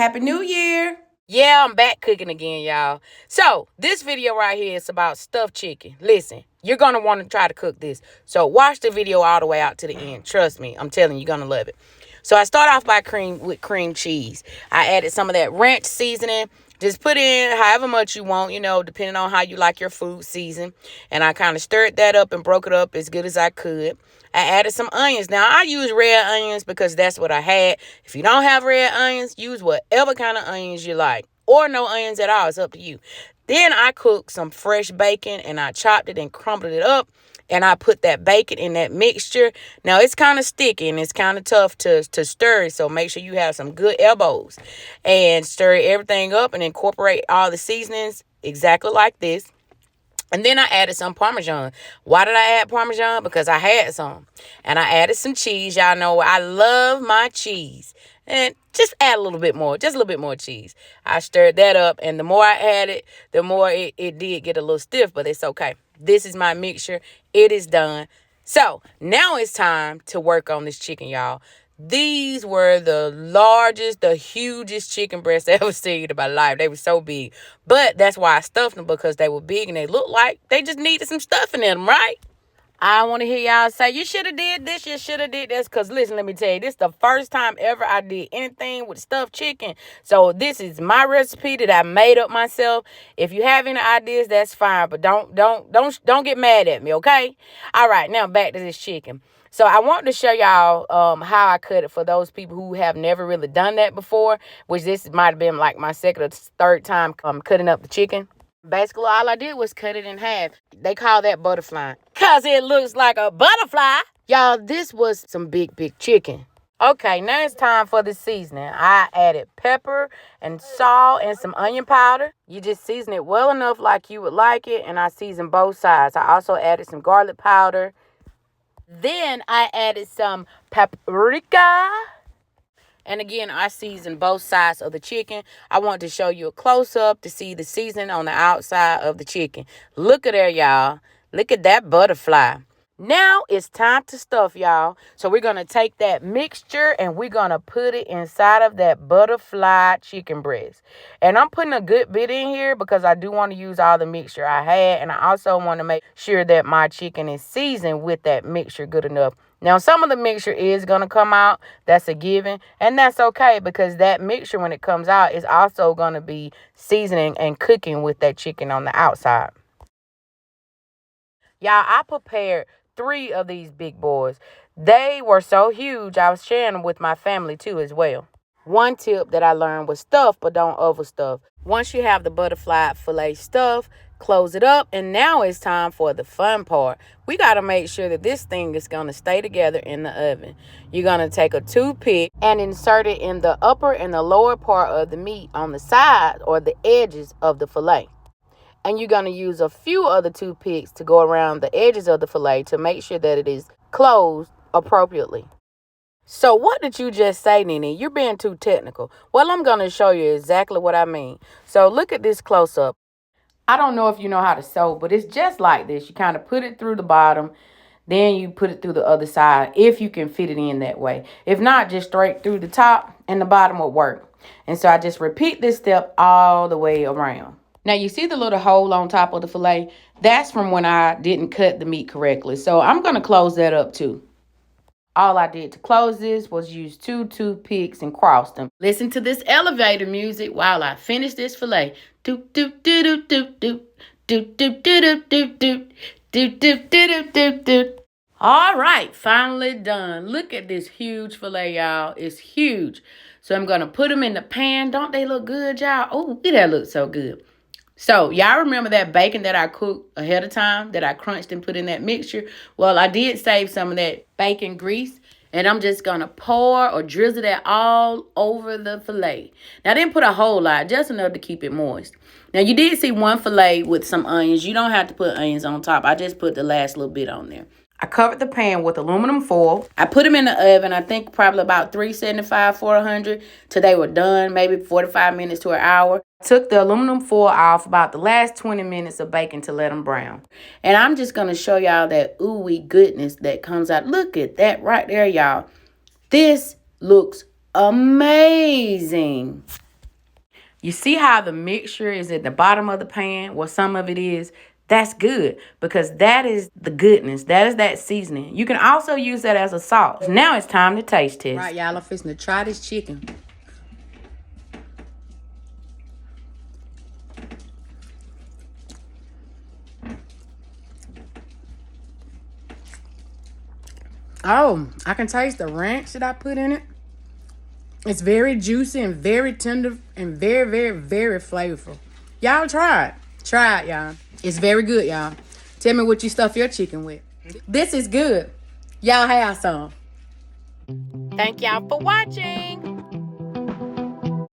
Happy New Year. Yeah, I'm back cooking again, y'all. So, this video right here is about stuffed chicken. Listen, you're going to want to try to cook this. So, watch the video all the way out to the end. Trust me, I'm telling you, you're going to love it. So, I start off by cream cheese. I added some of that ranch seasoning. Just put in however much you want, depending on how you like your food season. And I kind of stirred that up and broke it up as good as I could. I added some onions. Now, I use red onions because that's what I had. If you don't have red onions, use whatever kind of onions you like. Or no onions at all. It's up to you. Then I cooked some fresh bacon and I chopped it and crumbled it up. And I put that bacon in that mixture. Now, it's kind of sticky and it's kind of tough to stir. So make sure you have some good elbows. And stir everything up and incorporate all the seasonings exactly like this. And then I added some Parmesan. Why did I add Parmesan? Because I had some. And I added some cheese. Y'all know I love my cheese. And just add a little bit more. Just a little bit more cheese. I stirred that up. And the more I added, the more it did get a little stiff. But it's okay. This is my mixture. It is done. So now it's time to work on this chicken, y'all. These were the largest, the hugest chicken breasts I ever seen in my life. They were so big. But that's why I stuffed them, because they were big and they looked like they just needed some stuffing in them, right? I want to hear y'all say, you should have did this, you should have did this. Because listen, let me tell you, this is the first time ever I did anything with stuffed chicken. So this is my recipe that I made up myself. If you have any ideas, that's fine. But don't get mad at me, okay? All right, now back to this chicken. So I want to show y'all how I cut it for those people who have never really done that before, which this might have been like my second or third time cutting up the chicken. Basically, all I did was cut it in half. They call that butterfly because it looks like a butterfly. Y'all, this was some big chicken. Okay, now it's time for the seasoning. I added pepper and salt and some onion powder. You just season it well enough like you would like it, and I seasoned both sides. I also added some garlic powder. Then I added some paprika. And again, I seasoned both sides of the chicken. I want to show you a close-up to see the seasoning on the outside of the chicken. Look at there, y'all. Look at that butterfly. Now it's time to stuff, y'all. So we're going to take that mixture and we're going to put it inside of that butterfly chicken breast. And I'm putting a good bit in here because I do want to use all the mixture I had. And I also want to make sure that my chicken is seasoned with that mixture good enough. Now, some of the mixture is going to come out. That's a given. And that's okay, because that mixture, when it comes out, is also going to be seasoning and cooking with that chicken on the outside. Y'all, I prepared 3 of these big boys. They were so huge, I was sharing them with my family too as well. One tip that I learned was stuff, but don't overstuff. Once you have the butterfly fillet stuff, close it up, and now it's time for the fun part. We got to make sure that this thing is going to stay together in the oven. You're going to take a toothpick and insert it in the upper and the lower part of the meat on the side or the edges of the fillet. And you're going to use a few other toothpicks to go around the edges of the fillet to make sure that it is closed appropriately. So what did you just say, NeNe? You're being too technical. Well, I'm going to show you exactly what I mean. So look at this close up. I don't know if you know how to sew, but it's just like this. You kind of put it through the bottom, then you put it through the other side if you can fit it in that way. If not, just straight through the top and the bottom will work. And so I just repeat this step all the way around. Now, you see the little hole on top of the fillet? That's from when I didn't cut the meat correctly. So I'm going to close that up too. All I did to close this was use 2 toothpicks and cross them. Listen to this elevator music while I finish this fillet. Doop doop doop doop doop doop doop doop doop doop doop doop doop doop doop. All right, finally done. Look at this huge fillet, y'all. It's huge. So I'm gonna put them in the pan. Don't they look good, y'all? Oh, that looks so good. So, y'all remember that bacon that I cooked ahead of time that I crunched and put in that mixture? Well, I did save some of that bacon grease, and I'm just going to pour or drizzle that all over the filet. Now, I didn't put a whole lot, just enough to keep it moist. Now, you did see one filet with some onions. You don't have to put onions on top. I just put the last little bit on there. I covered the pan with aluminum foil. I put them in the oven, I think probably about 375, 400 till they were done, maybe 45 minutes to an hour. Took the aluminum foil off about the last 20 minutes of baking to let them brown. And I'm just going to show y'all that ooey goodness that comes out. Look at that right there, y'all. This looks amazing. You see how the mixture is at the bottom of the pan? Well, some of it is. That's good because that is the goodness. That is that seasoning. You can also use that as a sauce. Now it's time to taste test. Right, y'all, I'm fixing to try this chicken. Oh, I can taste the ranch that I put in it. It's very juicy and very tender and very, very, very flavorful. Y'all try it. Try it, y'all. It's very good, y'all. Tell me what you stuff your chicken with. This is good. Y'all have some. Thank y'all for watching.